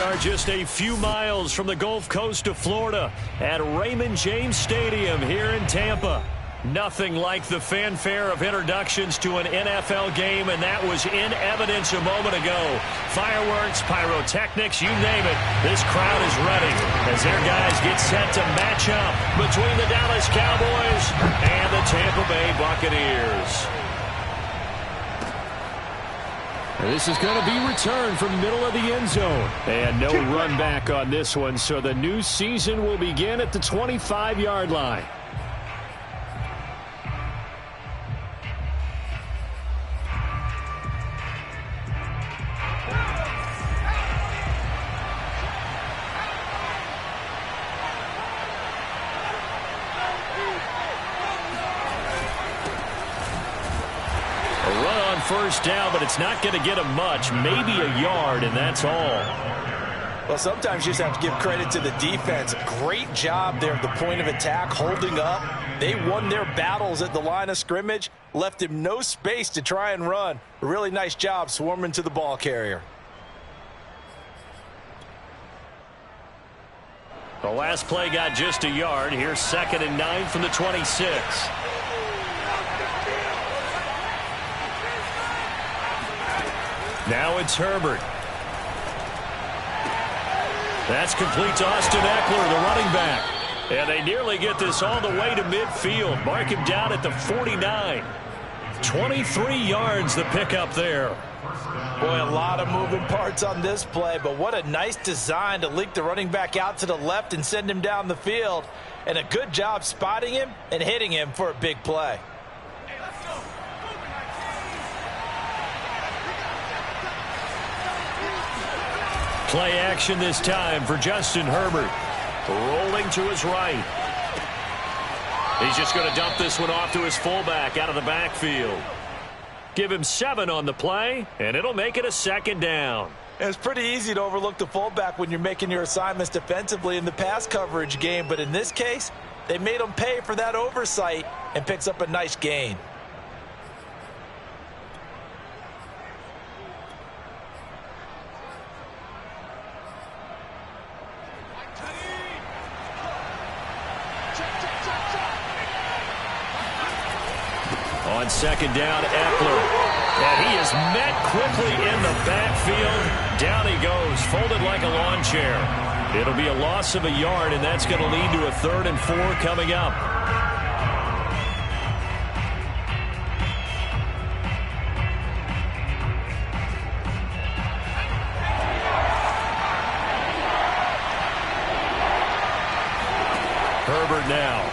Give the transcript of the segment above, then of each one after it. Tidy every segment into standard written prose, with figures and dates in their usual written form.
are just a few miles from the Gulf Coast of Florida at Raymond James Stadium here in Tampa. Nothing like the fanfare of introductions to an NFL game, and that was in evidence a moment ago. Fireworks, pyrotechnics, you name it. This crowd is ready as their guys get set to match up between the Dallas Cowboys and the Tampa Bay Buccaneers. This is going to be returned from the middle of the end zone. And no run back on this one, so the new season will begin at the 25-yard line. First down, but it's not going to get him much, maybe a yard, and that's all. Well, sometimes you just have to give credit to the defense. Great job there at the point of attack, holding up. They won their battles at the line of scrimmage, left him no space to try and run. A really nice job swarming to the ball carrier. The last play got just a yard. Here's 2nd and 9 from the 26. Now it's Herbert. That's complete to Austin Eckler, the running back. And they nearly get this all the way to midfield. Mark him down at the 49. 23 yards the pickup there. Boy, a lot of moving parts on this play, but what a nice design to link the running back out to the left and send him down the field. And a good job spotting him and hitting him for a big play. Play action this time for Justin Herbert. Rolling to his right. He's just going to dump this one off to his fullback out of the backfield. Give him 7 on the play, and it'll make it a 2nd down. And it's pretty easy to overlook the fullback when you're making your assignments defensively in the pass coverage game, but in this case, they made him pay for that oversight and picks up a nice gain. On 2nd down, Eckler. And he is met quickly in the backfield. Down he goes, folded like a lawn chair. It'll be a loss of a yard, and that's going to lead to a 3rd and 4 coming up. Herbert now.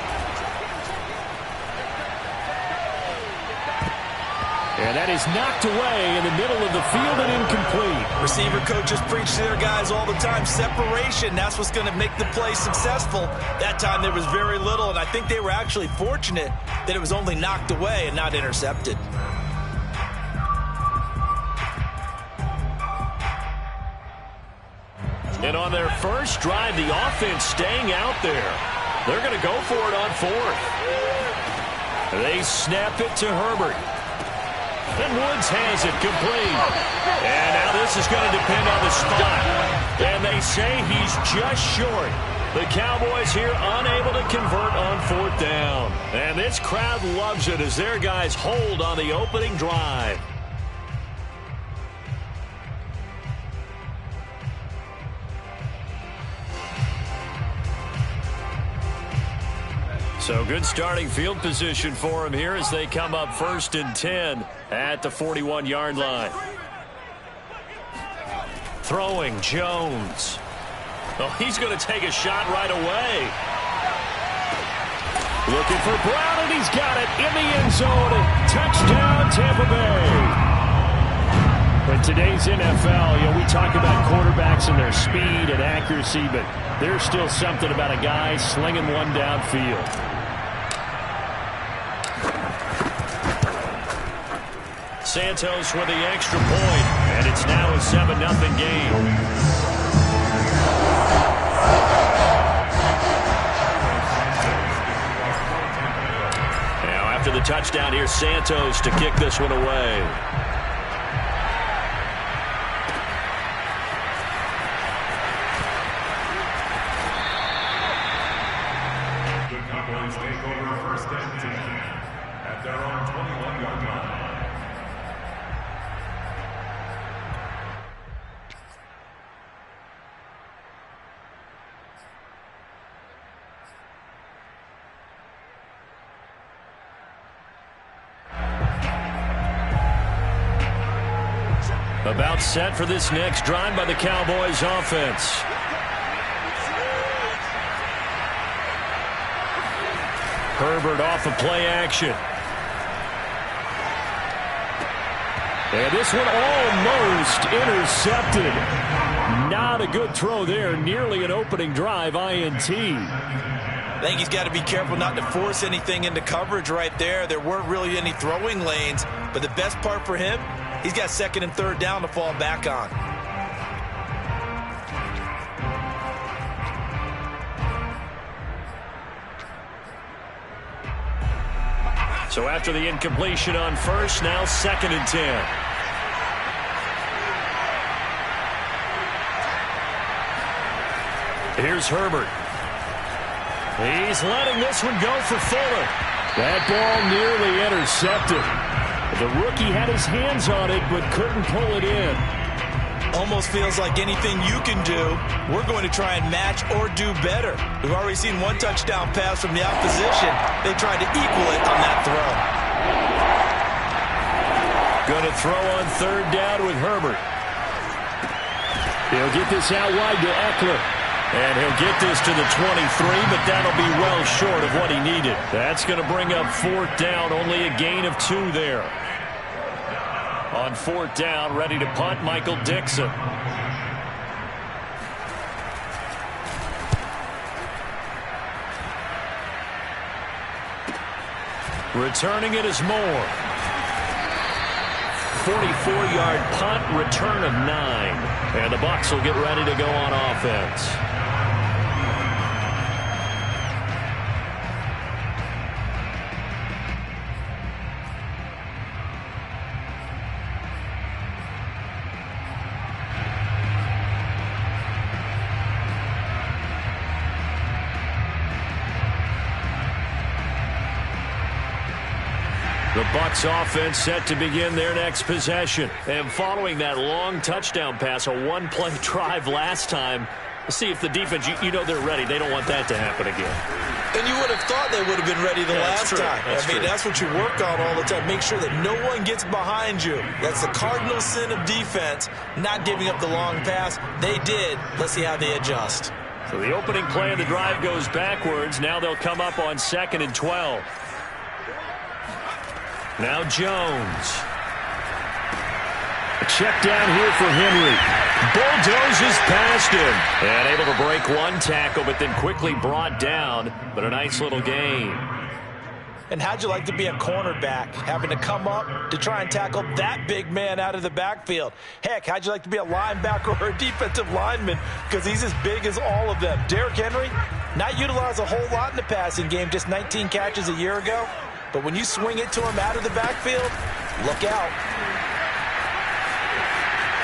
And that is knocked away in the middle of the field and incomplete. Receiver coaches preach to their guys all the time. Separation, that's what's going to make the play successful. That time there was very little, and I think they were actually fortunate that it was only knocked away and not intercepted. And on their first drive, the offense staying out there. They're going to go for it on 4th. They snap it to Herbert. And Woods has it complete. And now this is going to depend on the spot. And they say he's just short. The Cowboys here unable to convert on 4th down. And this crowd loves it as their guys hold on the opening drive. So good starting field position for him here as they come up 1st and 10 at the 41-yard line. Throwing Jones. Oh, he's going to take a shot right away. Looking for Brown, and he's got it in the end zone. Touchdown, Tampa Bay. In today's NFL, we talk about quarterbacks and their speed and accuracy, but there's still something about a guy slinging one downfield. Santos with the extra point, and it's now a 7-0 game. Now after the touchdown, here's Santos to kick this one away. About set for this next drive by the Cowboys offense. Herbert off of play action. And this one almost intercepted. Not a good throw there. Nearly an opening drive INT. I think he's got to be careful not to force anything into coverage right there. There weren't really any throwing lanes. But the best part for him, he's got second and third down to fall back on. So after the incompletion on first, now 2nd and 10. Here's Herbert. He's letting this one go for Fuller. That ball nearly intercepted. The rookie had his hands on it but couldn't pull it in. Almost feels like anything you can do, we're going to try and match or do better. We've already seen one touchdown pass from the opposition. They tried to equal it on that throw. Going to throw on third down with Herbert. He'll get this out wide to Eckler. And he'll get this to the 23, but that'll be well short of what he needed. That's going to bring up 4th down, only a gain of 2 there. On 4th down, ready to punt, Michael Dixon. Returning it is Moore. 44-yard punt, return of 9. And the Bucs will get ready to go on offense. The Bucs offense set to begin their next possession. And following that long touchdown pass, a one-play drive last time, see if the defense, you know they're ready. They don't want that to happen again. And you would have thought they would have been ready the last time. That's what you work on all the time. Make sure that no one gets behind you. That's the cardinal sin of defense, not giving up the long pass. They did. Let's see how they adjust. So the opening play of the drive goes backwards. Now they'll come up on 2nd and 12. Now Jones. A check down here for Henry. Bulldozes past him. And able to break one tackle, but then quickly brought down. But a nice little gain. And how'd you like to be a cornerback, having to come up to try and tackle that big man out of the backfield? Heck, how'd you like to be a linebacker or a defensive lineman? Because he's as big as all of them. Derrick Henry, not utilized a whole lot in the passing game, just 19 catches a year ago. But when you swing it to him out of the backfield, look out.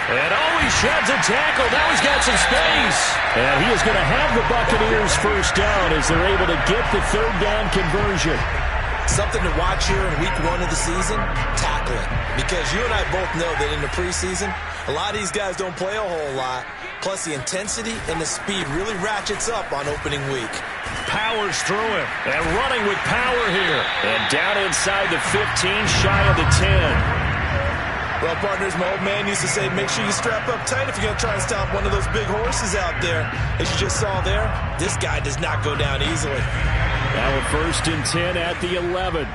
And he sheds a tackle. Now he's got some space. And he is going to have the Buccaneers first down as they're able to get the third down conversion. Something to watch here in week 1 of the season, tackling. Because you and I both know that in the preseason, a lot of these guys don't play a whole lot. Plus the intensity and the speed really ratchets up on opening week. Powers through him and running with power here. And down inside the 15, shy of the 10. Well, partners, my old man used to say, make sure you strap up tight if you're going to try and stop one of those big horses out there. As you just saw there, this guy does not go down easily. Now a 1st and 10 at the 11.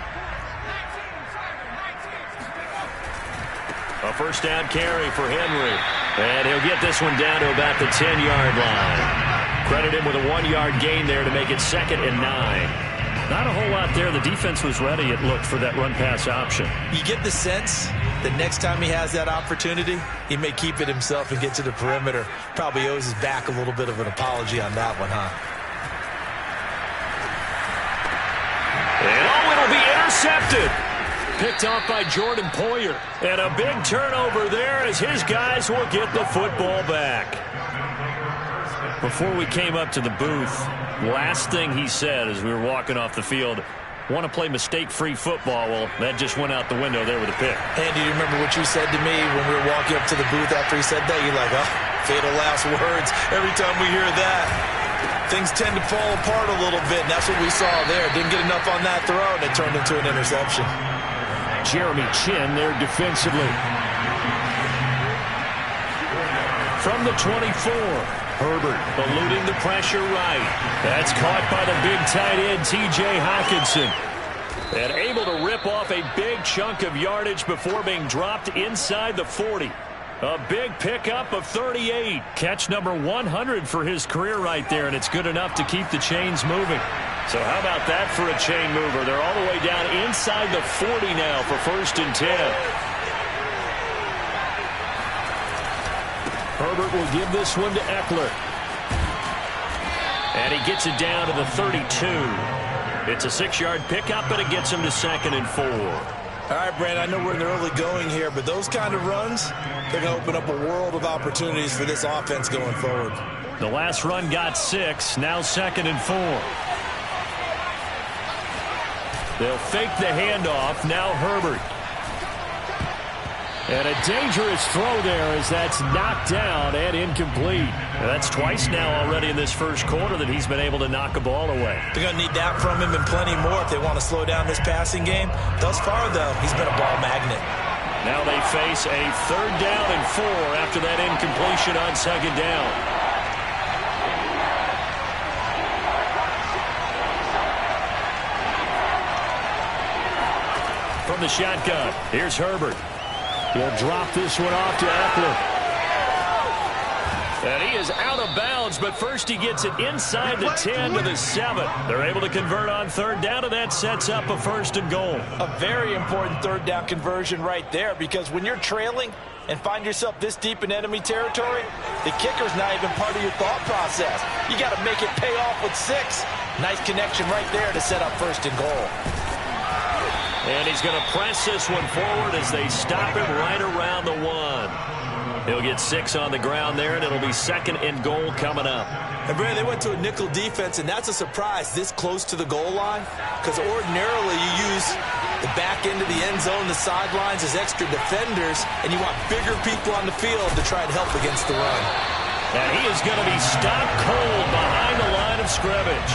A first down carry for Henry. And he'll get this one down to about the 10-yard line. Credit him with a 1-yard gain there to make it 2nd and 9. Not a whole lot there. The defense was ready, it looked, for that run-pass option. You get the sense that next time he has that opportunity, he may keep it himself and get to the perimeter. Probably owes his back a little bit of an apology on that one, huh? And it'll be intercepted. Picked off by Jordan Poyer. And a big turnover there as his guys will get the football back. Before we came up to the booth, last thing he said as we were walking off the field, want to play mistake-free football. Well, that just went out the window there with a pick. Andy, do you remember what you said to me when we were walking up to the booth after he said that? You're like, oh, fatal last words. Every time we hear that, things tend to fall apart a little bit, and that's what we saw there. Didn't get enough on that throw, and it turned into an interception. Jeremy Chinn there defensively. from the 24. Herbert eluding the pressure right. That's caught by the big tight end, T.J. Hockenson. And able to rip off a big chunk of yardage before being dropped inside the 40. A big pickup of 38. Catch number 100 for his career right there, and it's good enough to keep the chains moving. So how about that for a chain mover? They're all the way down inside the 40 now for 1st and 10. Herbert will give this one to Eckler. And he gets it down to the 32. It's a 6-yard pickup, but it gets him to 2nd and 4. All right, Brandon, I know we're in the early going here, but those kind of runs, they're going to open up a world of opportunities for this offense going forward. The last run got 6, now 2nd and 4. They'll fake the handoff, now Herbert. And a dangerous throw there as that's knocked down and incomplete. And that's twice now already in this first quarter that he's been able to knock a ball away. They're going to need that from him and plenty more if they want to slow down this passing game. Thus far, though, he's been a ball magnet. Now they face a 3rd down and 4 after that incompletion on 2nd down. From the shotgun, here's Herbert. He'll drop this one off to Eckler. And he is out of bounds, but first he gets it inside the 10 to the 7. They're able to convert on 3rd down, and that sets up a 1st and goal. A very important 3rd down conversion right there, because when you're trailing and find yourself this deep in enemy territory, the kicker's not even part of your thought process. You got to make it pay off with 6. Nice connection right there to set up 1st and goal. And he's going to press this one forward as they stop him right around the 1. He'll get 6 on the ground there, and it'll be 2nd and goal coming up. And Brandon, they went to a nickel defense, and that's a surprise this close to the goal line, because ordinarily you use the back end of the end zone, the sidelines as extra defenders, and you want bigger people on the field to try and help against the run. And he is going to be stopped cold behind the line of scrimmage.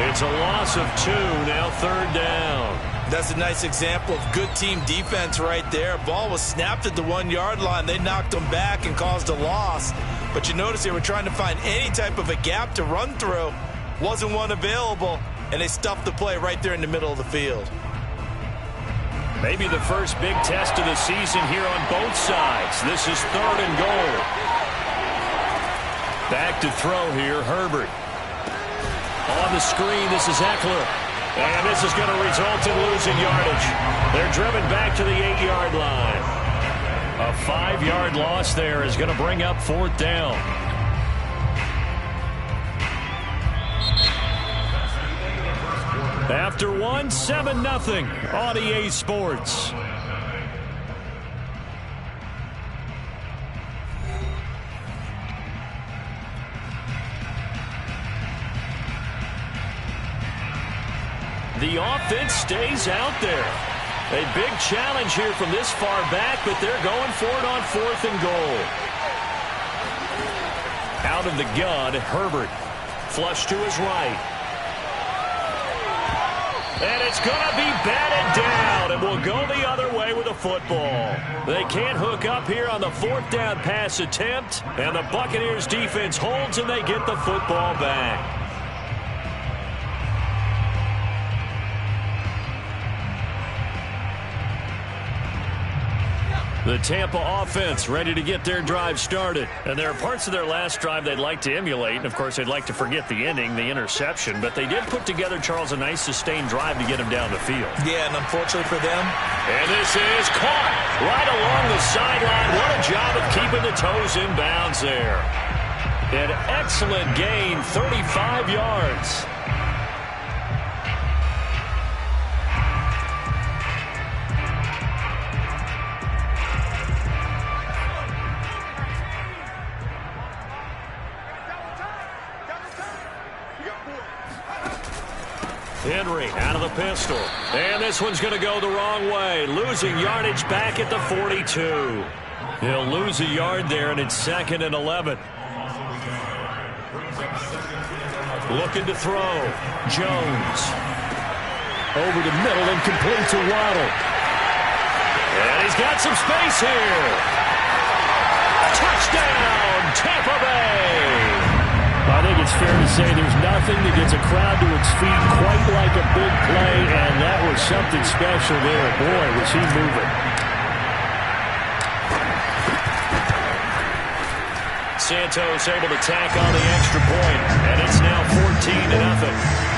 It's a loss of 2, now 3rd down. That's a nice example of good team defense right there. Ball was snapped at the 1-yard line. They knocked them back and caused a loss. But you notice they were trying to find any type of a gap to run through. Wasn't one available, and they stuffed the play right there in the middle of the field. Maybe the first big test of the season here on both sides. This is 3rd and goal. Back to throw here, Herbert. On the screen, this is Eckler. And this is going to result in losing yardage. They're driven back to the 8-yard line. A 5-yard loss there is going to bring up 4th down. After 1, 7-0 on EA Sports. The offense stays out there. A big challenge here from this far back, but they're going for it on 4th and goal. Out of the gun, Herbert. Flush to his right. And it's going to be batted down, and will go the other way with the football. They can't hook up here on the 4th down pass attempt, and the Buccaneers defense holds, and they get the football back. The Tampa offense ready to get their drive started. And there are parts of their last drive they'd like to emulate. And, of course, they'd like to forget the ending, the interception. But they did put together, Charles, a nice sustained drive to get him down the field. Yeah, and unfortunately for them. And this is caught right along the sideline. What a job of keeping the toes in bounds there. An excellent gain, 35 yards. Henry out of the pistol. And this one's going to go the wrong way. Losing yardage back at the 42. He'll lose a yard there, and it's 2nd and 11. Looking to throw. Jones. Over the middle and complete to Waddle. And he's got some space here. Touchdown, Tampa Bay! I think it's fair to say there's nothing that gets a crowd to its feet quite like a big play, and that was something special there. Boy, was he moving. Santos able to tack on the extra point, and it's now 14-0.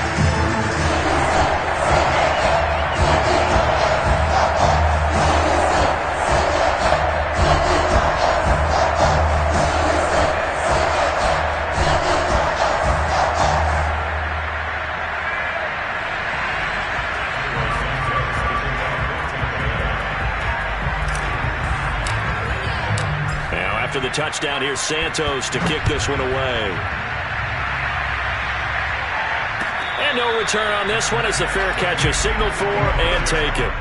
After the touchdown, here's Santos to kick this one away. And no return on this one as the fair catch is signaled for and taken.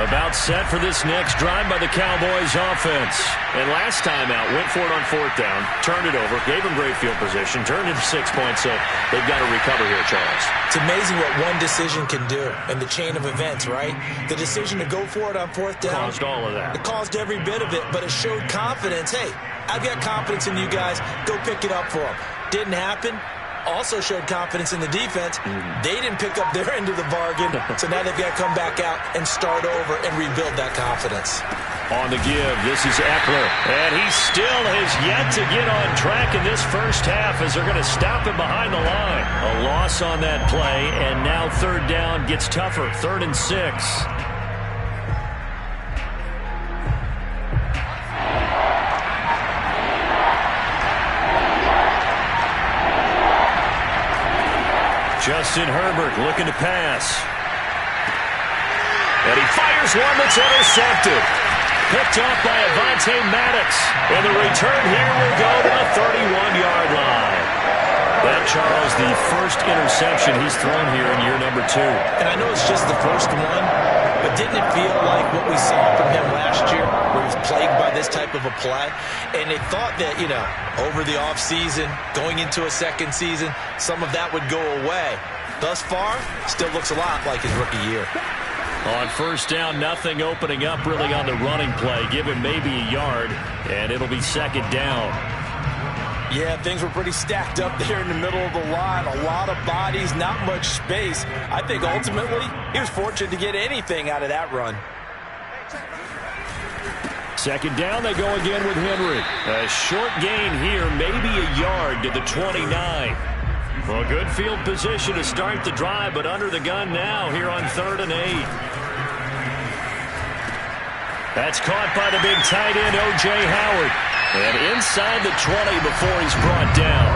About set for this next drive by the Cowboys offense. And last time out, went for it on fourth down, turned it over, gave them great field position, turned into 6 points, so they've got to recover here, Charles. It's amazing what one decision can do in the chain of events, right? The decision to go for it on fourth down. Caused all of that. It caused every bit of it, but it showed confidence. Hey, I've got confidence in you guys. Go pick it up for them. Didn't happen. Also showed confidence in the defense. They didn't pick up their end of the bargain, so now they've got to come back out and start over and rebuild that confidence. On the give, this is Eckler, and he still has yet to get on track in this first half as they're going to stop him behind the line. A loss on that play, and now third down gets tougher, 3rd and 6. Justin Herbert looking to pass. And he fires one that's intercepted. Picked off by Avonte Maddox. And the return here will go to the 31-yard line. That, Charles, the first interception he's thrown here in year number 2. And I know it's just the first one, but didn't it feel like what we saw from him last year, where he was plagued by this type of a play? And they thought that, over the offseason, going into a second season, some of that would go away. Thus far, still looks a lot like his rookie year. On first down, nothing opening up really on the running play. Give him maybe a yard, and it'll be second down. Yeah, things were pretty stacked up there in the middle of the line. A lot of bodies, not much space. I think ultimately he was fortunate to get anything out of that run. Second down, they go again with Henry. A short gain here, maybe a yard to the 29. Well, good field position to start the drive, but under the gun now here on 3rd and 8. That's caught by the big tight end, O.J. Howard. And inside the 20 before he's brought down.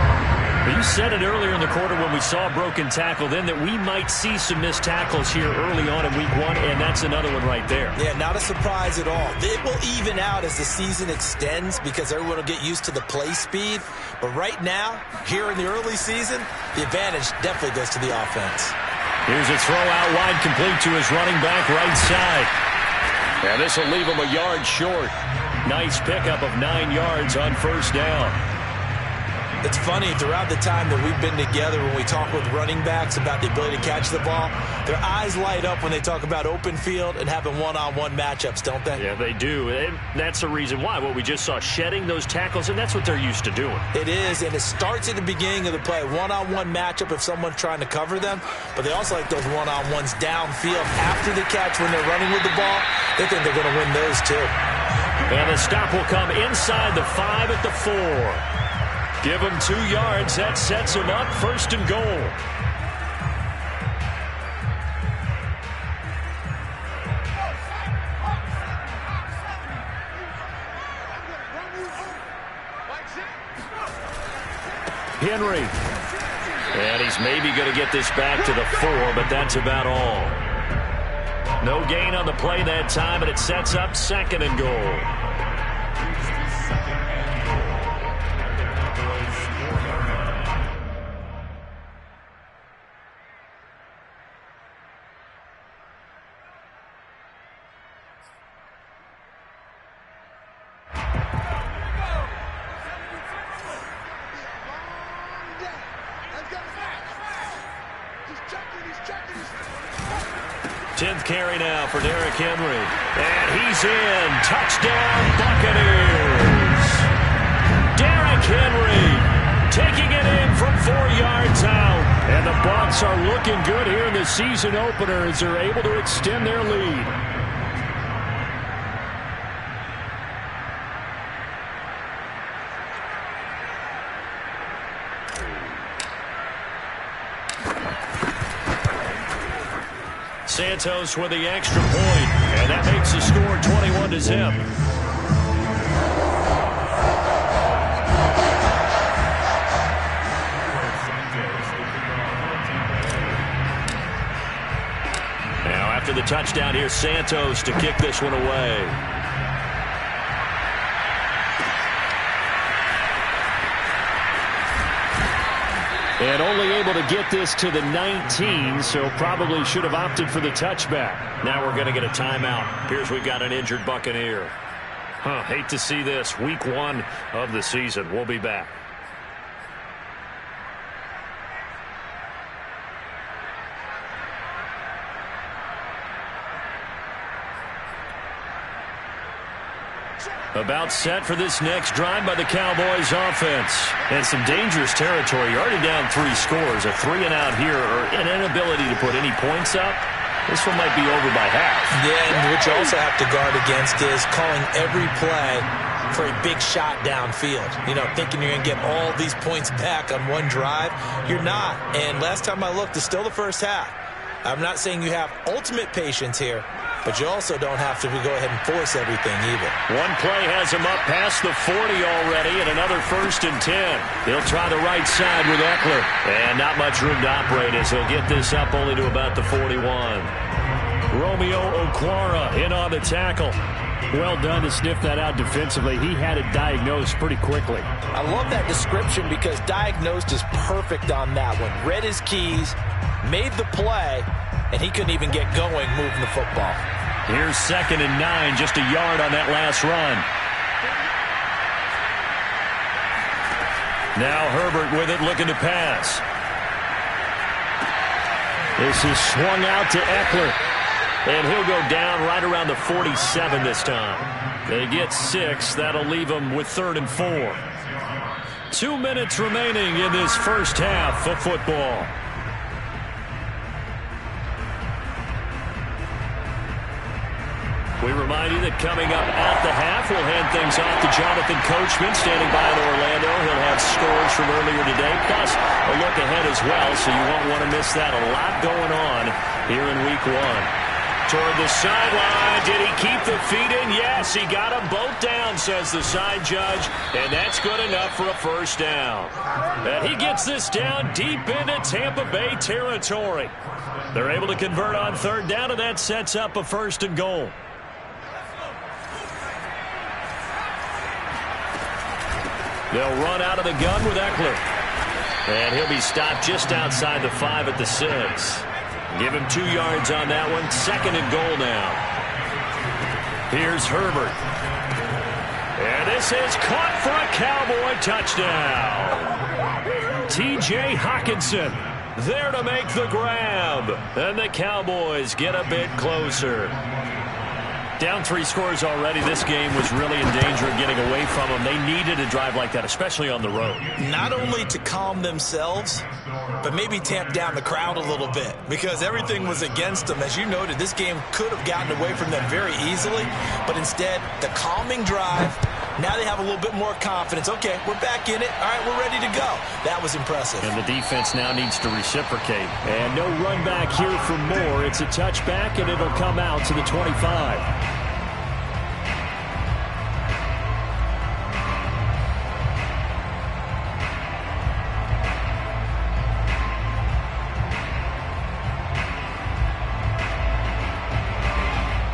You said it earlier in the quarter when we saw a broken tackle then that we might see some missed tackles here early on in week 1, and that's another one right there. Yeah, not a surprise at all. It will even out as the season extends because everyone will get used to the play speed. But right now, here in the early season, the advantage definitely goes to the offense. Here's a throw out wide, complete to his running back right side. And this will leave him a yard short. Nice pickup of 9 yards on first down. It's funny, throughout the time that we've been together, when we talk with running backs about the ability to catch the ball, their eyes light up when they talk about open field and having one-on-one matchups, don't they? Yeah, they do. And that's the reason why. What we just saw, shedding those tackles, and that's what they're used to doing. It is, and it starts at the beginning of the play. One-on-one matchup if someone's trying to cover them, but they also like those one-on-ones downfield after the catch when they're running with the ball. They think they're going to win those too. And the stop will come inside the 5 at the 4. Give him 2 yards. That sets him up 1st and goal. Henry. And he's maybe going to get this back to the 4, but that's about all. No gain on the play that time, and it sets up 2nd and goal. 10th carry now for Derrick Henry. And he's in. Touchdown, Buccaneers. Derrick Henry taking it in from 4 yards out. And the Bucs are looking good here in the season opener as they're able to extend their lead. Santos with the extra point, and that makes the score 21-0. Now after the touchdown, here's Santos to kick this one away. And only able to get this to the 19, so probably should have opted for the touchback. Now we're going to get a timeout. Appears we've got an injured Buccaneer. Hate to see this. Week 1 of the season. We'll be back. About set for this next drive by the Cowboys offense. And some dangerous territory. You're already down 3 scores. A 3-and-out here, or an inability to put any points up. This one might be over by half. Yeah, and what you also have to guard against is calling every play for a big shot downfield. You know, thinking you're going to get all these points back on one drive. You're not. And last time I looked, it's still the first half. I'm not saying you have ultimate patience here, but you also don't have to go ahead and force everything either. One play has him up past the 40 already, and another 1st and 10. He'll try the right side with Eckler. And not much room to operate as he'll get this up only to about the 41. Romeo Okwara in on the tackle. Well done to sniff that out defensively. He had it diagnosed pretty quickly. I love that description because diagnosed is perfect on that one. Read his keys, made the play, and he couldn't even get going moving the football. Here's 2nd and 9, just a yard on that last run. Now Herbert with it, looking to pass. This is swung out to Eckler. And he'll go down right around the 47 this time. They get 6. That'll leave them with 3rd and 4. 2 minutes remaining in this first half of football. We remind you that coming up at the half, we'll hand things off to Jonathan Coachman, standing by in Orlando. He'll have scores from earlier today, plus a look ahead as well, so you won't want to miss that. A lot going on here in Week 1. Toward the sideline. Did he keep the feet in? Yes, he got them both down, says the side judge. And that's good enough for a first down. And he gets this down deep into Tampa Bay territory. They're able to convert on 3rd down, and that sets up a 1st and goal. They'll run out of the gun with Eckler. And he'll be stopped just outside the 5 at the 6. Give him 2 yards on that one. 2nd and goal now. Here's Herbert. And this is caught for a Cowboy touchdown. T.J. Hockenson there to make the grab. And the Cowboys get a bit closer. Down 3 scores already. This game was really in danger of getting away from them. They needed a drive like that, especially on the road. Not only to calm themselves, but maybe tamp down the crowd a little bit because everything was against them. As you noted, this game could have gotten away from them very easily, but instead, the calming drive, now they have a little bit more confidence. Okay, we're back in it. All right, we're ready to go. That was impressive. And the defense now needs to reciprocate. And no run back here for Moore. It's a touchback, and it'll come out to the 25.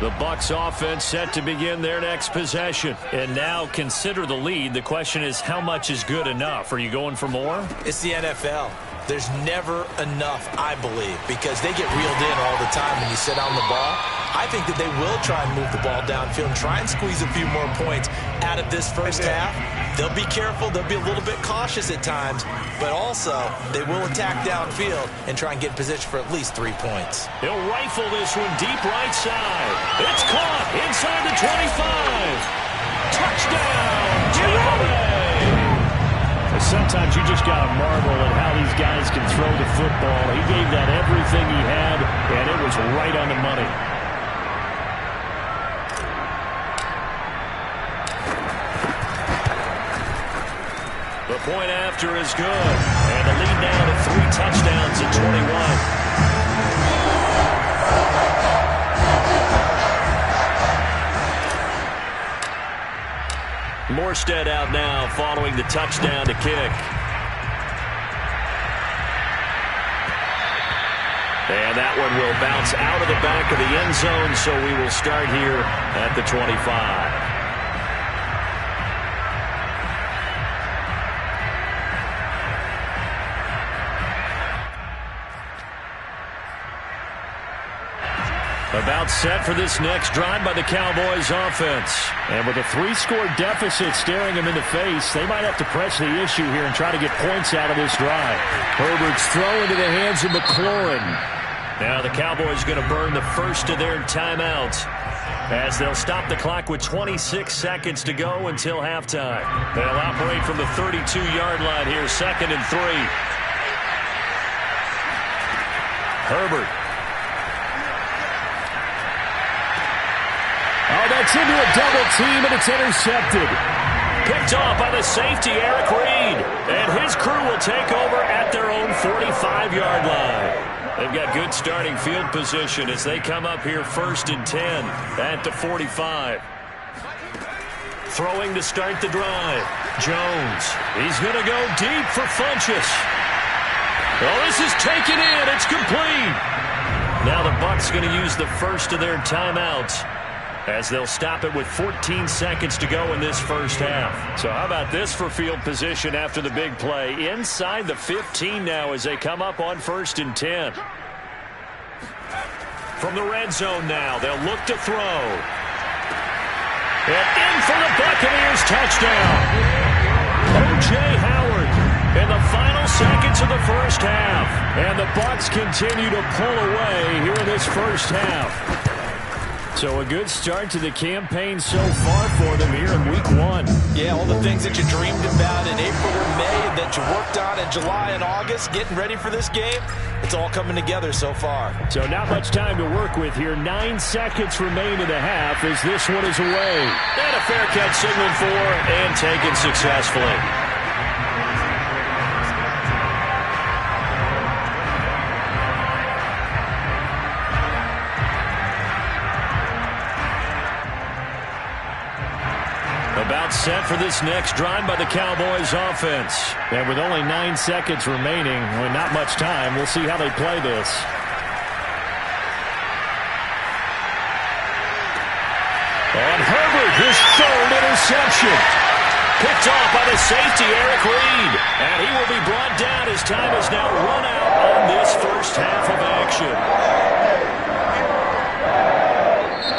The Bucs offense set to begin their next possession. And now consider the lead. The question is, how much is good enough? Are you going for more? It's the NFL. there's never enough, I believe, because they get reeled in all the time when you sit on the ball. I think that they will try and move the ball downfield and try and squeeze a few more points out of this first half. They'll be careful. They'll be a little bit cautious at times, but also they will attack downfield and try and get in position for at least 3 points. He'll rifle this one deep right side. It's caught inside the 25. Touchdown, Tampa Bay. Sometimes you just got to marvel at how these guys can throw the football. He gave that everything he had, and it was right on the money. The point after is good, and the lead now to 3 touchdowns at 21. Morstead out now following the touchdown to kick. And that one will bounce out of the back of the end zone, so we will start here at the 25. About set for this next drive by the Cowboys offense. And with a 3-score deficit staring them in the face, they might have to press the issue here and try to get points out of this drive. Herbert's throw into the hands of McLaurin. Now the Cowboys going to burn the first of their timeouts as they'll stop the clock with 26 seconds to go until halftime. They'll operate from the 32-yard line here, 2nd and 3. Herbert. Oh, that's into a double team, and it's intercepted. Picked off by the safety, Eric Reed. And his crew will take over at their own 45-yard line. They've got good starting field position as they come up here 1st and 10 at the 45. Throwing to start the drive. Jones. He's going to go deep for Funchess. Well, this is taken in. It's complete. Now the Bucs going to use the first of their timeouts as they'll stop it with 14 seconds to go in this first half. So how about this for field position after the big play? Inside the 15 now as they come up on 1st and 10. From the red zone now, they'll look to throw. And in for the Buccaneers touchdown. O.J. Howard in the final seconds of the first half. And the Bucs continue to pull away here in this first half. So a good start to the campaign so far for them here in week 1. Yeah, all the things that you dreamed about in April or May and that you worked on in July and August, getting ready for this game, it's all coming together so far. So not much time to work with here. 9 seconds remain in the half as this one is away. And a fair catch signaled for and taken successfully. About set for this next drive by the Cowboys offense. And with only 9 seconds remaining, with not much time, we'll see how they play this. On Herbert, his 3rd interception. Picked off by the safety, Eric Reed. And he will be brought down as time is now run out on this first half of action.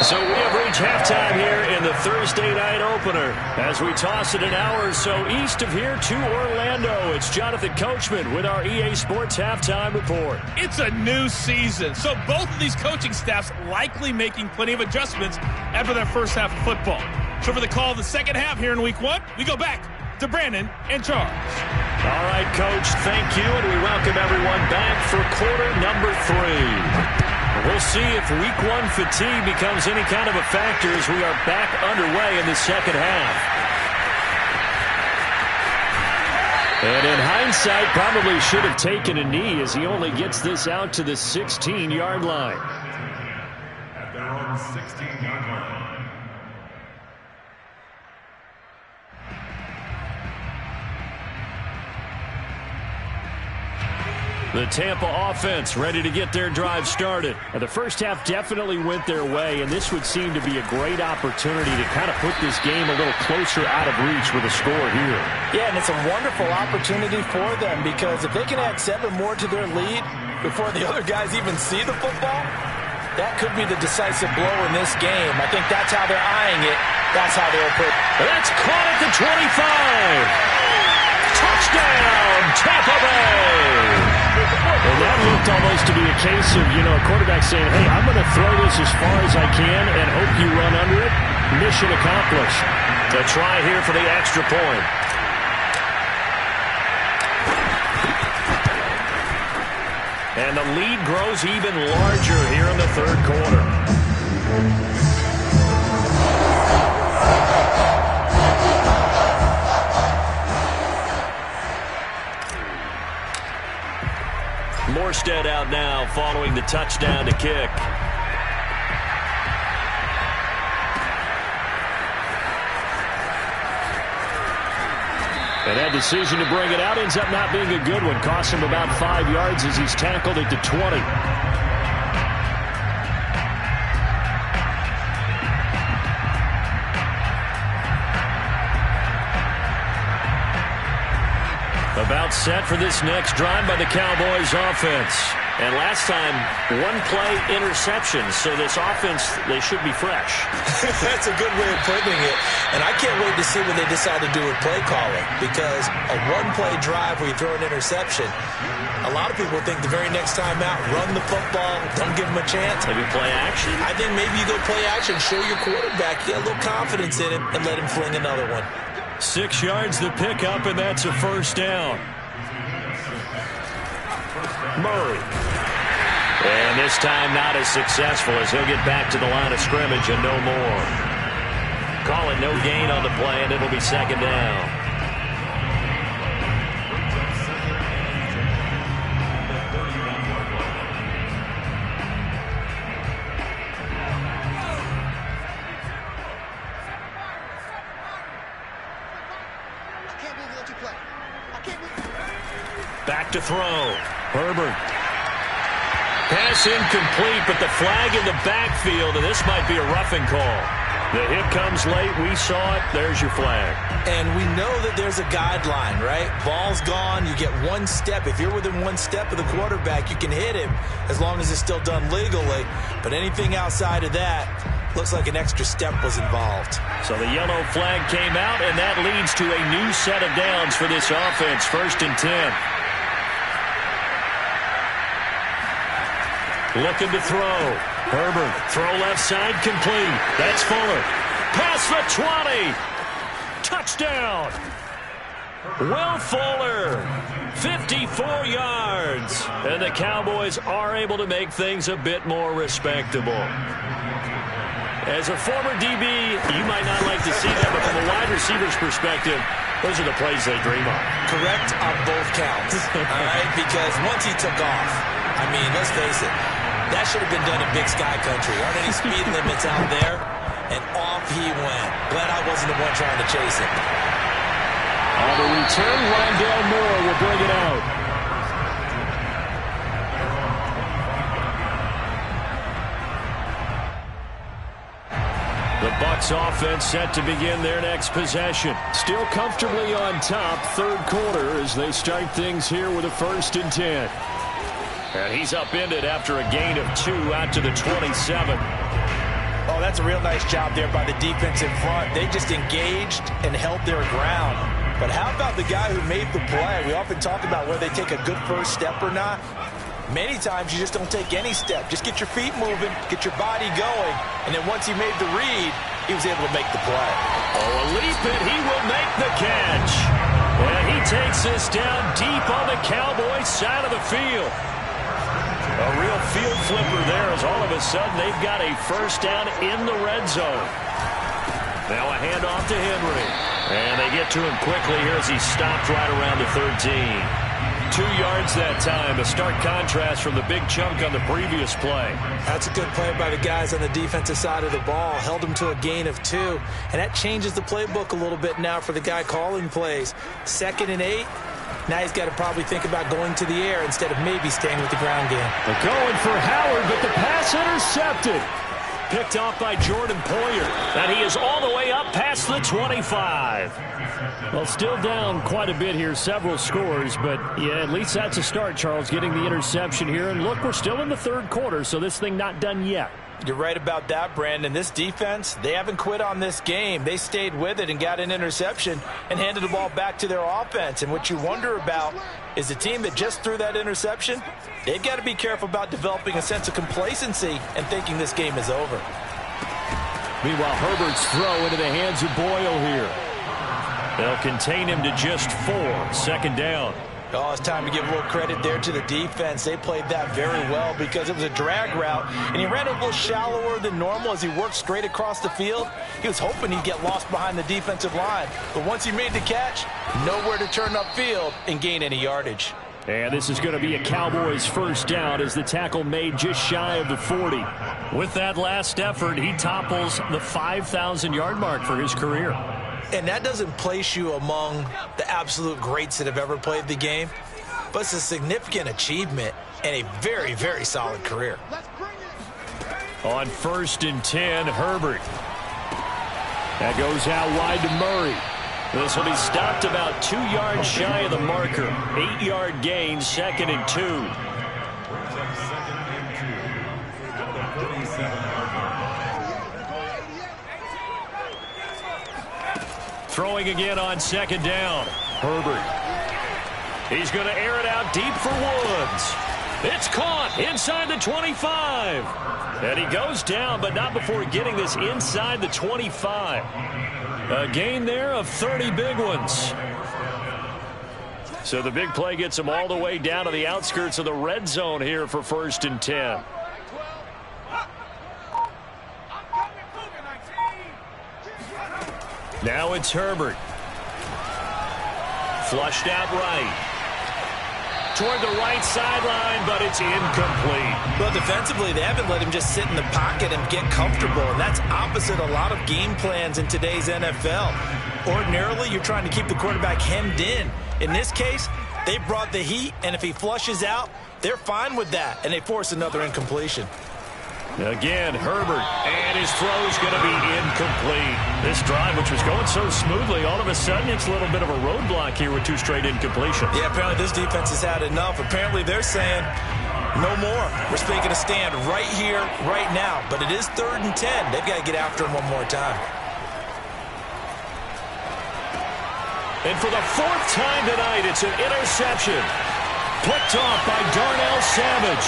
So we have reached halftime here in the Thursday night opener as we toss it an hour or so east of here to Orlando. It's Jonathan Coachman with our EA Sports Halftime Report. It's a new season, so both of these coaching staffs likely making plenty of adjustments after their first half of football. So for the call of the second half here in week 1, we go back to Brandon and Charles. All right, Coach, thank you, and we welcome everyone back for quarter number 3. We'll see if week 1 fatigue becomes any kind of a factor as we are back underway in the second half. And in hindsight, probably should have taken a knee as he only gets this out to the 16-yard line. At their own 16-yard line. The Tampa offense ready to get their drive started. The first half definitely went their way, and this would seem to be a great opportunity to kind of put this game a little closer out of reach with a score here. Yeah, and it's a wonderful opportunity for them because if they can add 7 more to their lead before the other guys even see the football, that could be the decisive blow in this game. I think that's how they're eyeing it. That's how they'll put. That's caught at the 25. Touchdown, Tampa Bay. And that looked almost to be a case of, a quarterback saying, hey, I'm going to throw this as far as I can and hope you run under it. Mission accomplished. The try here for the extra point. And the lead grows even larger here in the third quarter. Morstead out now following the touchdown to kick. And that decision to bring it out ends up not being a good one. Costs him about 5 yards as he's tackled at the 20. About set for this next drive by the Cowboys offense. And last time, 1-play interception. So this offense, they should be fresh. That's a good way of putting it. And I can't wait to see what they decide to do with play calling. Because a 1-play drive where you throw an interception, a lot of people think the very next time out, run the football, don't give them a chance. Maybe play action? I think maybe you go play action, show your quarterback, get a little confidence in him, and let him fling another one. 6 yards the pickup, and that's a first down. Murray. And this time not as successful as he'll get back to the line of scrimmage and no more. Call it no gain on the play, and it'll be second down. Back to throw. Herbert. Pass incomplete, but the flag in the backfield, and this might be a roughing call. The hit comes late. We saw it. There's your flag. And we know that there's a guideline, right? Ball's gone. You get 1 step. If you're within 1 step of the quarterback, you can hit him as long as it's still done legally. But anything outside of that, looks like an extra step was involved. So the yellow flag came out, and that leads to a new set of downs for this offense. 1st and 10. Looking to throw. Herbert, throw left side, complete. That's Fuller. Past the 20. Touchdown. Will Fuller, 54 yards. And the Cowboys are able to make things a bit more respectable. As a former DB, you might not like to see that, but from a wide receiver's perspective, those are the plays they dream of. Correct on both counts, all right? Because once he took off, I mean, let's face it, that should have been done in Big Sky Country. Aren't any speed limits out there? And off he went. Glad I wasn't the one trying to chase him. On the return, Rondale Moore will bring it out. The Bucs offense set to begin their next possession. Still comfortably on top, third quarter, as they start things here with a 1st and 10. And he's upended after a gain of 2 out to the 27. Oh, that's a real nice job there by the defense in front. They just engaged and held their ground. But how about the guy who made the play? We often talk about whether they take a good first step or not. Many times you just don't take any step. Just get your feet moving, get your body going, and then once he made the read, he was able to make the play. Oh, a leap it. He will make the catch. And he takes this down deep on the Cowboys side of the field. A real field flipper there as all of a sudden they've got a first down in the red zone. Now a handoff to Henry. And they get to him quickly here as he stopped right around the 13. 2 yards that time. A stark contrast from the big chunk on the previous play. That's a good play by the guys on the defensive side of the ball. Held them to a gain of 2. And that changes the playbook a little bit now for the guy calling plays. 2nd and 8. Now he's got to probably think about going to the air instead of maybe staying with the ground game. They're going for Howard, but the pass intercepted. Picked off by Jordan Poyer. And he is all the way up past the 25. Well, still down quite a bit here, several scores. But, yeah, at least that's a start, Charles, getting the interception here. And, look, we're still in the third quarter, so this thing not done yet. You're right about that, Brandon. This defense, they haven't quit on this game. They stayed with it and got an interception and handed the ball back to their offense. And what you wonder about is the team that just threw that interception, they've got to be careful about developing a sense of complacency and thinking this game is over. Meanwhile, Herbert's throw into the hands of Boyle here. They'll contain him to just 4. Second down. Oh, it's time to give a little credit there to the defense. They played that very well because it was a drag route, and he ran a little shallower than normal as he worked straight across the field. He was hoping he'd get lost behind the defensive line, but once he made the catch, nowhere to turn upfield and gain any yardage. And this is going to be a Cowboys first down as the tackle made just shy of the 40. With that last effort, he topples the 5,000-yard mark for his career. And that doesn't place you among the absolute greats that have ever played the game, but it's a significant achievement and a very, very solid career. On 1st and 10, Herbert. That goes out wide to Murray. This will be stopped about 2 yards shy of the marker. 8-yard gain, 2nd and 2. Throwing again on 2nd down. Herbert. He's going to air it out deep for Woods. It's caught inside the 25. And he goes down, but not before getting this inside the 25. A gain there of 30 big ones. So the big play gets him all the way down to the outskirts of the red zone here for 1st and 10. Now it's Herbert. Flushed out right. Toward the right sideline, but it's incomplete. Well, defensively, they haven't let him just sit in the pocket and get comfortable, and that's opposite a lot of game plans in today's NFL. Ordinarily, you're trying to keep the quarterback hemmed in. In this case, they brought the heat, and if he flushes out, they're fine with that, and they force another incompletion. Again, Herbert, and his throw is going to be incomplete. This drive, which was going so smoothly, all of a sudden it's a little bit of a roadblock here with 2 straight incompletions. Yeah, apparently this defense has had enough. Apparently they're saying, no more. We're making a stand right here, right now. But it is 3rd and 10. They've got to get after him one more time. And for the 4th time tonight, it's an interception. Picked off by Darnell Savage.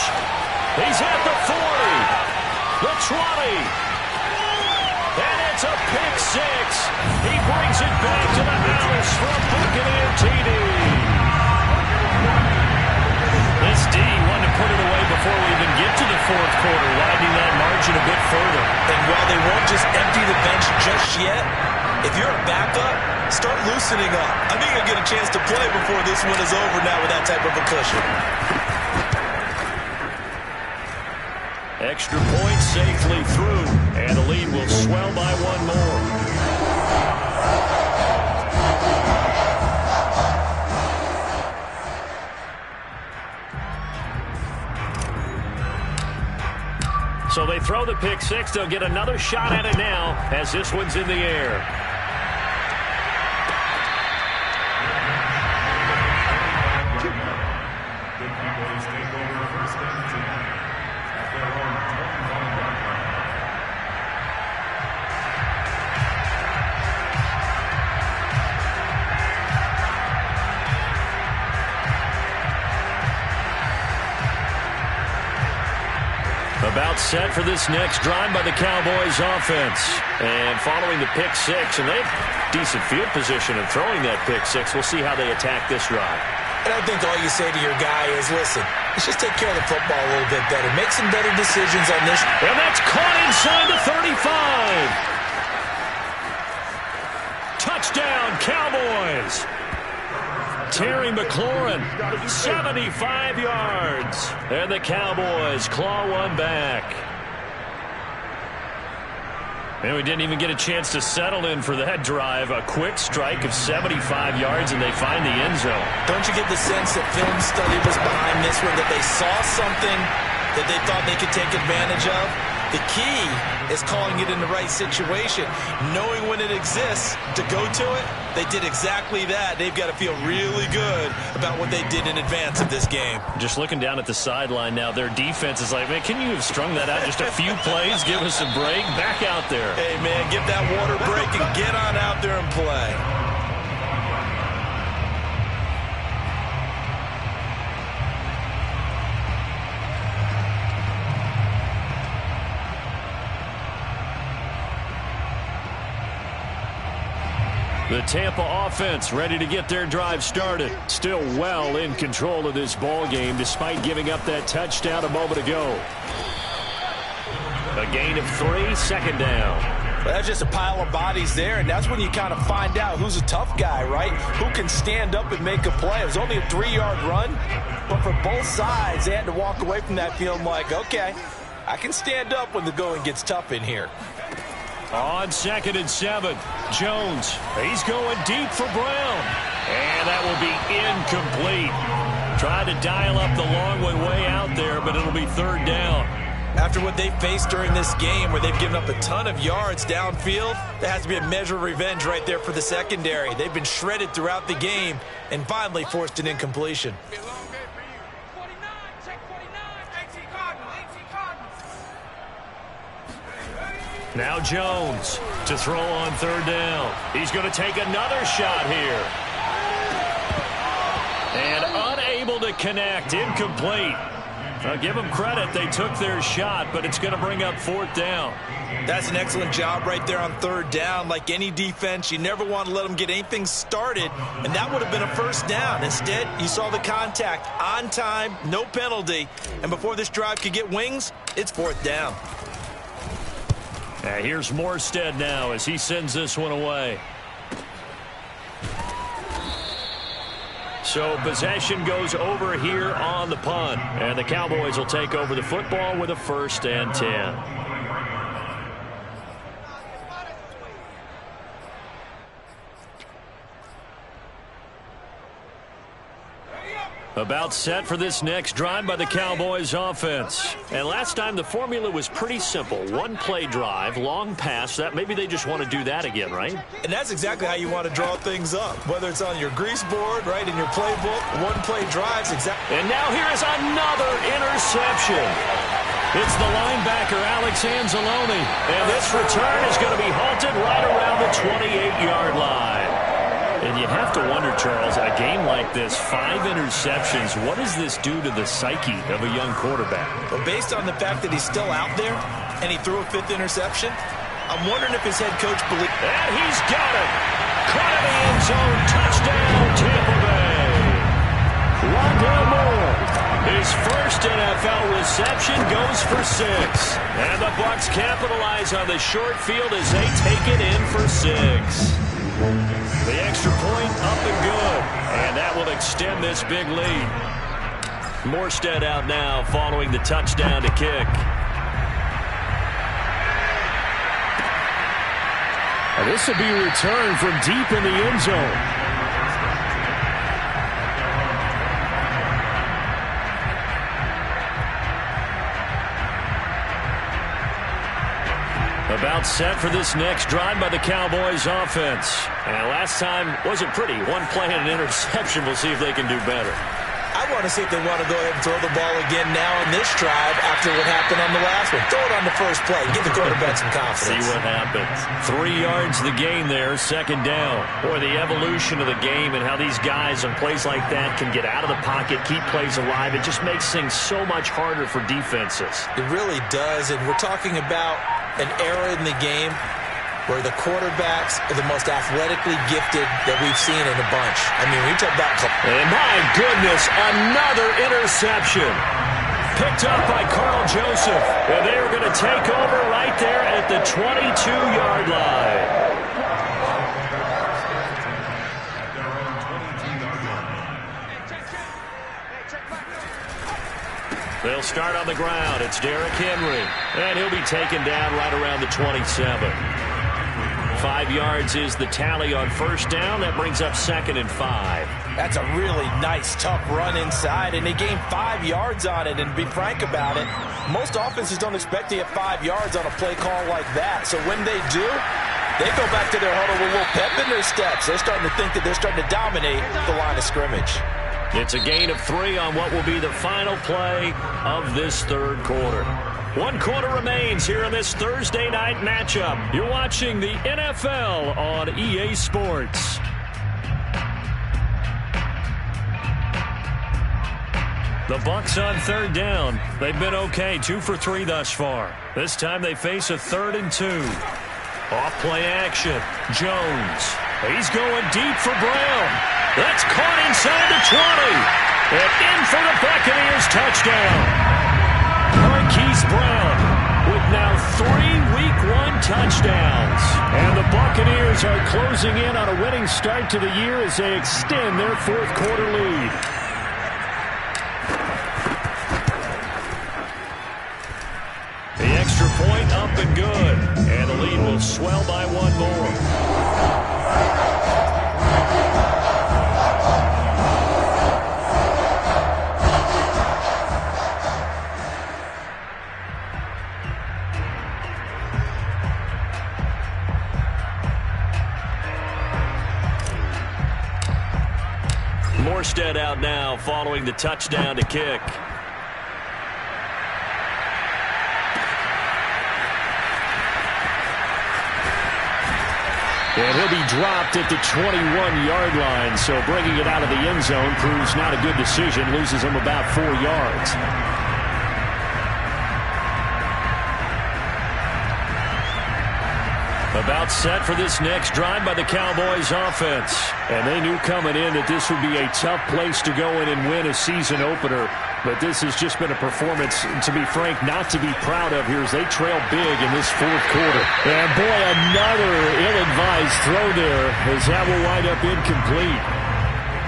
He's at the 40. The 20. And it's a pick 6. He brings it back to the house for a Buccaneer TD. This D wanted to put it away before we even get to the 4th quarter, widening that margin a bit further. And while they won't just empty the bench just yet, if you're a backup, start loosening up. I think you'll get a chance to play before this one is over now with that type of a cushion. Extra point safely through, and the lead will swell by 1 more. So they throw the pick 6. They'll get another shot at it now as this one's in the air. About set for this next drive by the Cowboys offense. And following the pick 6, and they have decent field position in throwing that pick 6. We'll see how they attack this drive. And I think all you say to your guy is, listen, let's just take care of the football a little bit better. Make some better decisions on this. And that's caught inside the 35. Touchdown, Cowboys. Terry McLaurin, 75 yards. And the Cowboys claw one back. And we didn't even get a chance to settle in for that drive. A quick strike of 75 yards, and they find the end zone. Don't you get the sense that film study was behind this one, that they saw something that they thought they could take advantage of? The key is calling it in the right situation, knowing when it exists to go to it. They did exactly that. They've got to feel really good about what they did in advance of this game. Just looking down at the sideline now, their defense is like, man, can you have strung that out just a few plays? Give us a break. Back out there. Hey, man, give that water break and get on out there and play. The Tampa offense ready to get their drive started. Still well in control of this ball game despite giving up that touchdown a moment ago. A gain of 3, second down. Well, that's just a pile of bodies there, and that's when you kind of find out who's a tough guy, right? Who can stand up and make a play. It was only a 3-yard run, but for both sides, they had to walk away from that feeling like, okay, I can stand up when the going gets tough in here. On 2nd and 7, Jones, he's going deep for Brown. And that will be incomplete. Tried to dial up the long way out there, but it'll be 3rd down. After what they faced during this game where they've given up a ton of yards downfield, there has to be a measure of revenge right there for the secondary. They've been shredded throughout the game and finally forced an incompletion. Now Jones to throw on 3rd down. He's going to take another shot here. And unable to connect. Incomplete. I'll give them credit. They took their shot, but it's going to bring up 4th down. That's an excellent job right there on 3rd down. Like any defense, you never want to let them get anything started, and that would have been a 1st down. Instead, you saw the contact on time, no penalty, and before this drive could get wings, it's 4th down. Here's Morstead now as he sends this one away. So possession goes over here on the punt, and the Cowboys will take over the football with a 1st and 10. About set for this next drive by the Cowboys offense. And last time the formula was pretty simple. 1-play drive, long pass. That maybe they just want to do that again, right? And that's exactly how you want to draw things up. Whether it's on your grease board, right, in your playbook, 1-play drives. Exactly. And now here is another interception. It's the linebacker, Alex Anzalone. And this return is going to be halted right around the 28-yard line. And you have to wonder, Charles, a game like this, 5 interceptions, what does this do to the psyche of a young quarterback? Well, based on the fact that he's still out there and he threw a 5th interception, I'm wondering if his head coach believes. And he's got it. Caught in the end zone. Touchdown, Tampa Bay. Rondale Moore. His first NFL reception goes for 6. And the Bucs capitalize on the short field as they take it in for 6. The extra point up and good. And that will extend this big lead. Morstead out now following the touchdown to kick. And this will be returned from deep in the end zone. About set for this next drive by the Cowboys offense. And last time wasn't pretty. 1 play and an interception. We'll see if they can do better. I want to see if they want to go ahead and throw the ball again now in this drive after what happened on the last one. Throw it on the first play. Get the quarterback some confidence. See what happens. 3 yards the gain there, 2nd down. Boy, the evolution of the game and how these guys on plays like that can get out of the pocket, keep plays alive. It just makes things so much harder for defenses. It really does, and we're talking about an era in the game where the quarterbacks are the most athletically gifted that we've seen in a bunch. I mean, we talk about... And my goodness, another interception. Picked up by Carl Joseph. And they are going to take over right there at the 22-yard line. They'll start on the ground. It's Derrick Henry. And he'll be taken down right around the 27. 5 yards is the tally on first down. That brings up 2nd and 5. That's a really nice, tough run inside, and they gained 5 yards on it. And to be frank about it, most offenses don't expect to get 5 yards on a play call like that. So when they do, they go back to their huddle with a little pep in their steps. They're starting to think that they're starting to dominate the line of scrimmage. It's a gain of 3 on what will be the final play of this third quarter. 1 quarter remains here in this Thursday night matchup. You're watching the NFL on EA Sports. The Bucs on third down. They've been okay, 2 for 3 thus far. This time they face a 3rd and 2. Off play action. Jones. He's going deep for Brown. That's caught inside the 20. And in for the Buccaneers touchdown. Marquise Brown with now 3 Week 1 touchdowns. And the Buccaneers are closing in on a winning start to the year as they extend their 4th quarter lead. The extra point up and good. And the lead will swell by 1 more. Morstead out now following the touchdown to kick. And he'll be dropped at the 21-yard line, so bringing it out of the end zone proves not a good decision, loses him about 4 yards. About set for this next drive by the Cowboys offense. And they knew coming in that this would be a tough place to go in and win a season opener. But this has just been a performance, to be frank, not to be proud of here as they trail big in this 4th quarter. And boy, another ill-advised throw there as that will wind up incomplete.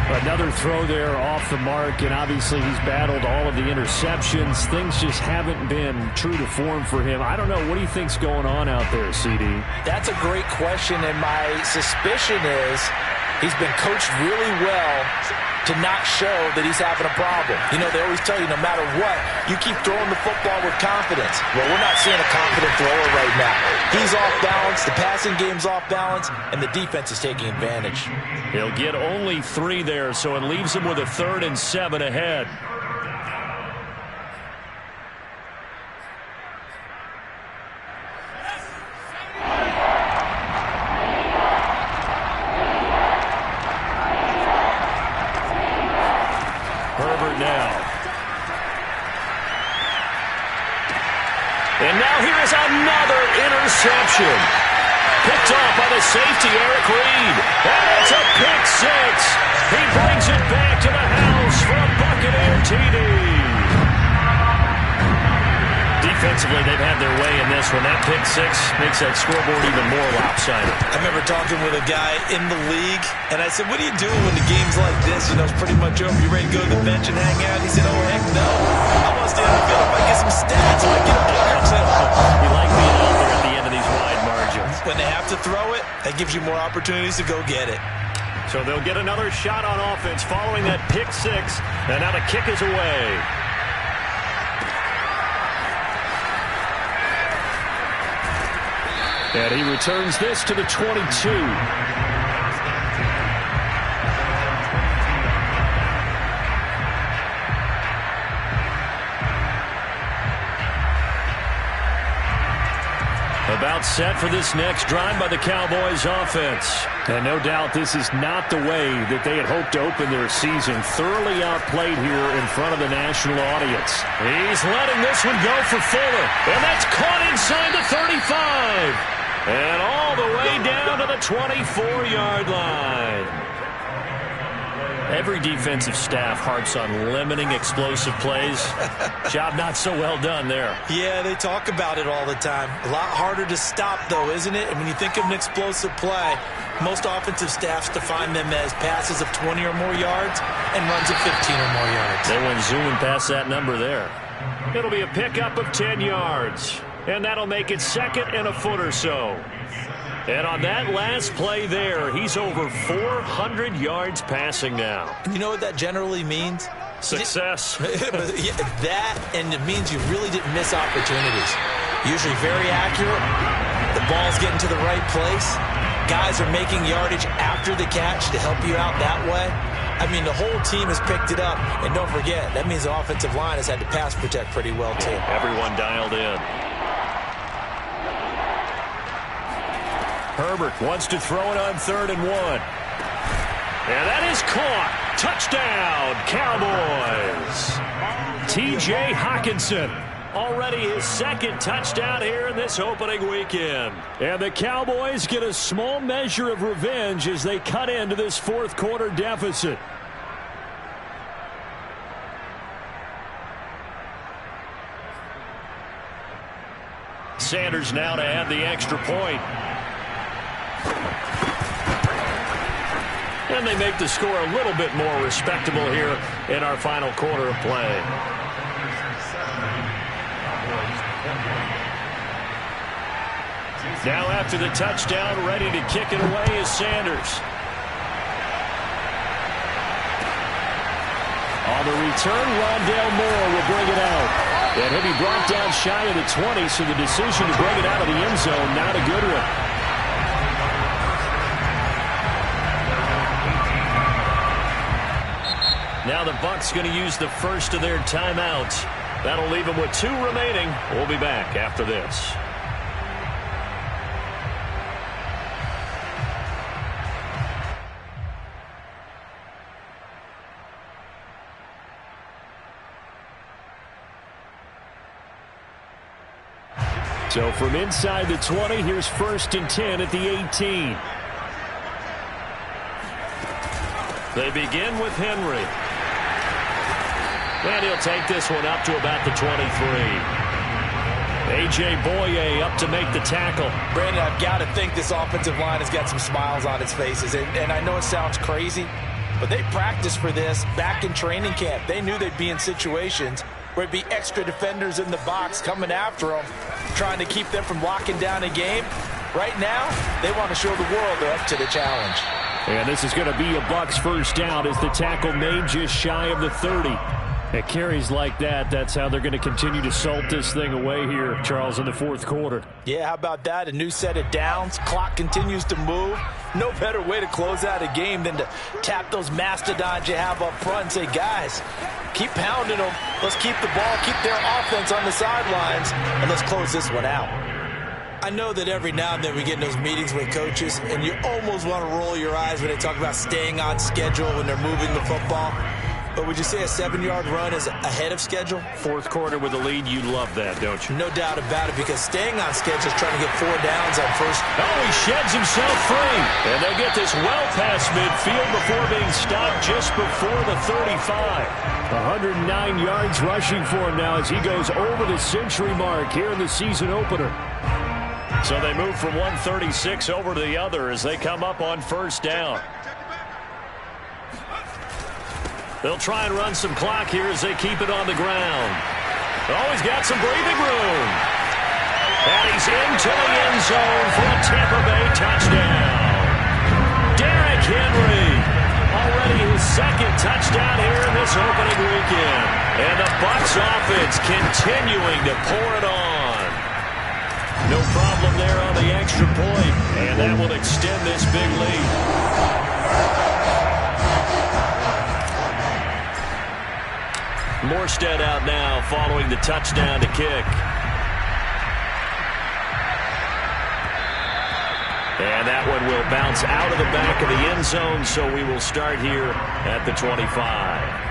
Another throw there off the mark, and obviously he's battled all of the interceptions. Things just haven't been true to form for him. I don't know. What do you think's going on out there, CD? That's a great question, and my suspicion is he's been coached really well to not show that he's having a problem. You know, they always tell you no matter what, you keep throwing the football with confidence. Well, we're not seeing a confident thrower right now. He's off balance, the passing game's off balance, and the defense is taking advantage. He'll get only 3 there, so it leaves him with a 3rd and 7 ahead. And now here is another interception. Picked off by the safety, Eric Reed. And it's a pick 6. He brings it back to the house for a Buccaneer TD. Defensively, they've had their way in this one. That pick 6 makes that scoreboard even more lopsided. I remember talking with a guy in the league, and I said, what do you do when the game's like this? You know, it's pretty much over. You ready to go to the bench and hang out? He said, oh, heck no. I want to stay on the field if I get some stats, if I get a player. You like being out there at the end of these wide margins. When they have to throw it, that gives you more opportunities to go get it. So they'll get another shot on offense following that pick 6, and now the kick is away. And he returns this to the 22. About set for this next drive by the Cowboys offense. And no doubt this is not the way that they had hoped to open their season. Thoroughly outplayed here in front of the national audience. He's letting this one go for Fuller. And that's caught inside the 35. And all the way down to the 24-yard line. Every defensive staff harps on limiting explosive plays. Job not so well done there. Yeah, they talk about it all the time. A lot harder to stop, though, isn't it? And when you think of an explosive play, most offensive staffs define them as passes of 20 or more yards and runs of 15 or more yards. They went zooming past that number there. It'll be a pickup of 10 yards. And that'll make it 2nd and a foot or so. And on that last play there, he's over 400 yards passing now. You know what that generally means? Success. That, and it means you really didn't miss opportunities. Usually very accurate. The ball's getting to the right place. Guys are making yardage after the catch to help you out that way. I mean, the whole team has picked it up. And don't forget, that means the offensive line has had to pass protect pretty well, too. Everyone dialed in. Herbert wants to throw it on 3rd and 1. And that is caught. Touchdown, Cowboys. T.J. Hockenson. Already his 2nd touchdown here in this opening weekend. And the Cowboys get a small measure of revenge as they cut into this 4th quarter deficit. Sanders now to add the extra point. And they make the score a little bit more respectable here in our final quarter of play. Now after the touchdown, ready to kick it away is Sanders. On the return, Rondale Moore will bring it out. And he'll be brought down shy of the 20, so the decision to bring it out of the end zone, not a good one. Now the Bucs going to use the first of their timeouts. That'll leave them with 2 remaining. We'll be back after this. So from inside the 20, here's 1st and 10 at the 18. They begin with Henry. And he'll take this one up to about the 23. A.J. Boye up to make the tackle. Brandon, I've got to think this offensive line has got some smiles on its faces. And I know it sounds crazy, but they practiced for this back in training camp. They knew they'd be in situations where it'd be extra defenders in the box coming after them, trying to keep them from locking down a game. Right now, they want to show the world they're up to the challenge. And this is going to be a Bucs first down as the tackle made just shy of the 30. At carries like that, that's how they're going to continue to salt this thing away here, Charles, in the 4th quarter. Yeah, how about that? A new set of downs. Clock continues to move. No better way to close out a game than to tap those mastodons you have up front and say, guys, keep pounding them. Let's keep the ball, keep their offense on the sidelines, and let's close this one out. I know that every now and then we get in those meetings with coaches, and you almost want to roll your eyes when they talk about staying on schedule when they're moving the football. But would you say a 7-yard run is ahead of schedule? 4th quarter with a lead, you love that, don't you? No doubt about it, because staying on schedule is trying to get 4 downs on first. Oh, he sheds himself free. And they get this well past midfield before being stopped just before the 35. 109 yards rushing for him now as he goes over the century mark here in the season opener. So they move from 136 over to the other as they come up on first down. They'll try and run some clock here as they keep it on the ground. Oh, he's got some breathing room. And he's into the end zone for a Tampa Bay touchdown. Derrick Henry, already his 2nd touchdown here in this opening weekend. And the Bucs offense continuing to pour it on. No problem there on the extra point. And that will extend this big lead. Morstead out now following the touchdown to kick. And that one will bounce out of the back of the end zone, so we will start here at the 25.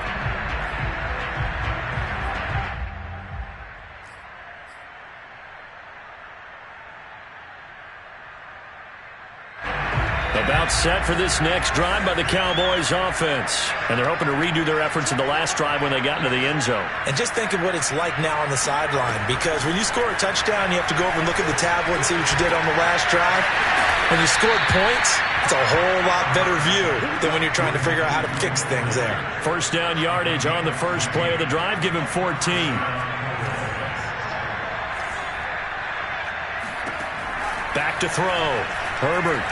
About set for this next drive by the Cowboys offense. And they're hoping to redo their efforts in the last drive when they got into the end zone. And just think of what it's like now on the sideline, because when you score a touchdown, you have to go over and look at the tablet and see what you did on the last drive. When you scored points, it's a whole lot better view than when you're trying to figure out how to fix things there. First down yardage on the first play of the drive. Give him 14. Back to throw. Herbert.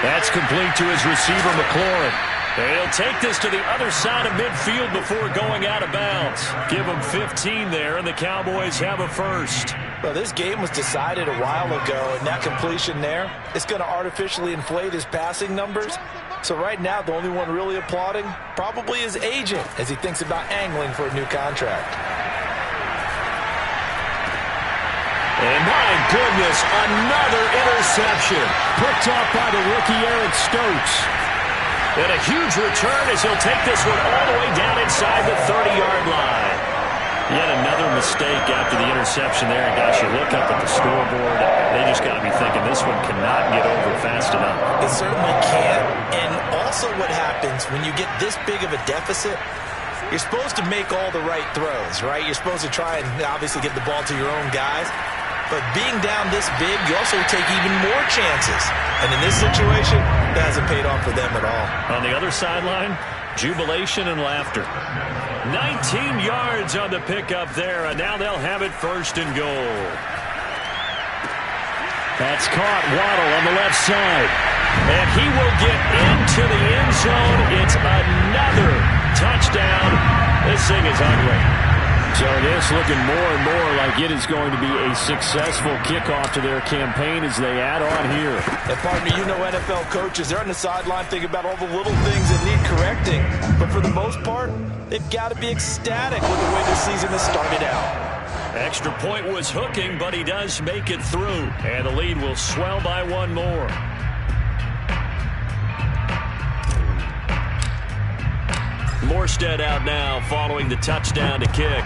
That's complete to his receiver, McLaurin. He'll take this to the other side of midfield before going out of bounds. Give him 15 there, and the Cowboys have a first. Well, this game was decided a while ago, and that completion there is going to artificially inflate his passing numbers. So right now, the only one really applauding probably his agent as he thinks about angling for a new contract. And my goodness, another interception. Picked off by the rookie Eric Stokes. And a huge return as he'll take this one all the way down inside the 30-yard line. Yet another mistake after the interception there. And gosh, you look up at the scoreboard, they just got to be thinking this one cannot get over fast enough. It certainly can't. And also what happens when you get this big of a deficit, you're supposed to make all the right throws, right? You're supposed to try and obviously get the ball to your own guys. But being down this big, you also take even more chances. And in this situation, that hasn't paid off for them at all. On the other sideline, jubilation and laughter. 19 yards on the pickup there, and now they'll have it first and goal. That's caught. Waddle on the left side. And he will get into the end zone. It's another touchdown. This thing is ugly. So this looking more and more like it is going to be a successful kickoff to their campaign as they add on here. And partner, you know NFL coaches, they're on the sideline thinking about all the little things that need correcting. But for the most part, they've got to be ecstatic with the way the season has started out. Extra point was hooking, but he does make it through. And the lead will swell by one more. Morstead out now following the touchdown to kick.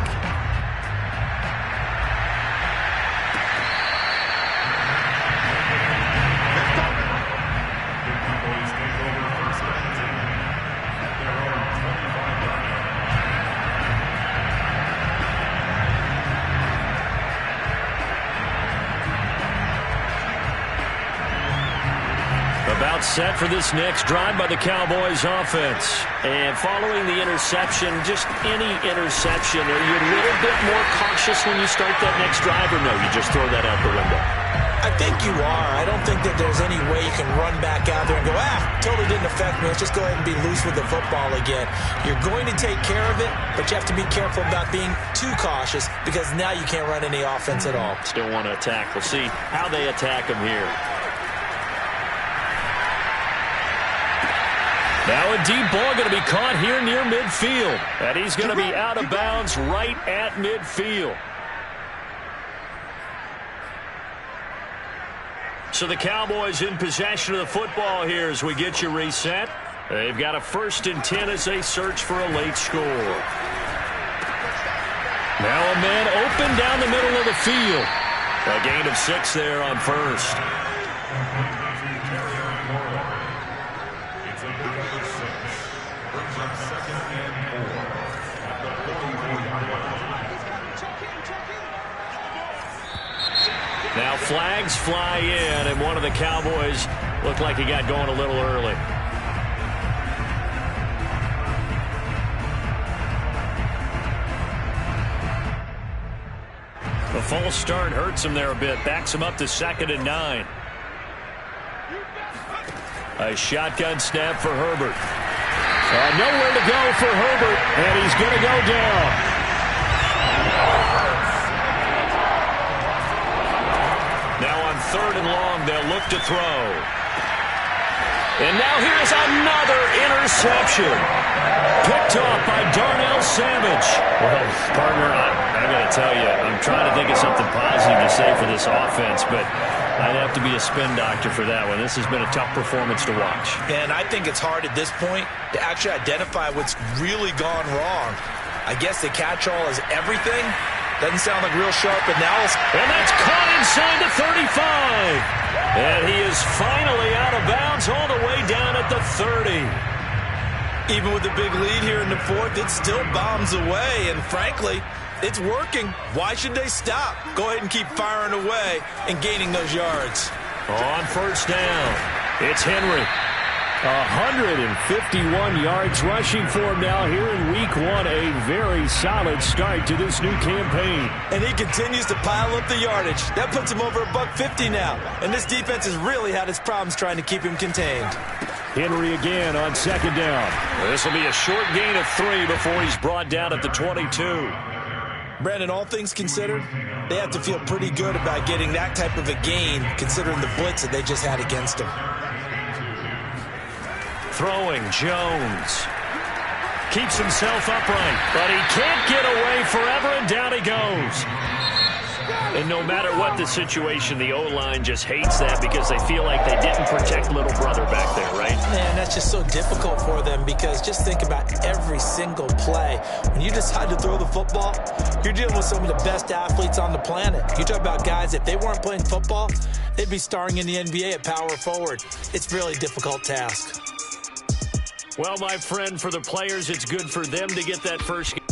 About set for this next drive by the Cowboys offense. And following the interception, just any interception, are you a little bit more cautious when you start that next drive, or no, you just throw that out the window? I think you are. I don't think that there's any way you can run back out there and go, totally didn't affect me. Let's just go ahead and be loose with the football again. You're going to take care of it, but you have to be careful about being too cautious because now you can't run any offense at all. Still want to attack. We'll see how they attack him here. Now a deep ball going to be caught here near midfield. And he's going to be out of bounds right at midfield. So the Cowboys in possession of the football here as we get you reset. They've got a 1st and 10 as they search for a late score. Now a man open down the middle of the field. A gain of 6 there on first. Now flags fly in, and one of the Cowboys looked like he got going a little early. The false start hurts him there a bit, backs him up to 2nd and 9. A shotgun snap for Herbert. Nowhere to go for Herbert, and he's going to go down. Now on 3rd and long, they'll look to throw. And now here's another interception. Picked off by Darnell Savage. Well, partner, I got to tell you, I'm trying to think of something positive to say for this offense, but I'd have to be a spin doctor for that one. This has been a tough performance to watch. And I think it's hard at this point to actually identify what's really gone wrong. I guess the catch-all is everything. Doesn't sound like real sharp analysis. And that's caught inside the 35. And he is finally out of bounds all the way down at the 30. Even with the big lead here in the 4th, it still bombs away. And frankly, it's working. Why should they stop? Go ahead and keep firing away and gaining those yards. On 1st down, it's Henry. 151 yards rushing for him now here in week 1. A very solid start to this new campaign. And he continues to pile up the yardage. That puts him over $150 now. And this defense has really had its problems trying to keep him contained. Henry again on second down. This will be a short gain of 3 before he's brought down at the 22. Brandon, all things considered, they have to feel pretty good about getting that type of a gain considering the blitz that they just had against them. Throwing Jones. Keeps himself upright, but he can't get away forever, and down he goes. And no matter what the situation, the O-line just hates that because they feel like they didn't protect little brother back there, right? Man, that's just so difficult for them because just think about every single play. When you decide to throw the football, you're dealing with some of the best athletes on the planet. You talk about guys, if they weren't playing football, they'd be starring in the NBA at power forward. It's a really difficult task. Well, my friend, for the players, it's good for them to get that first game.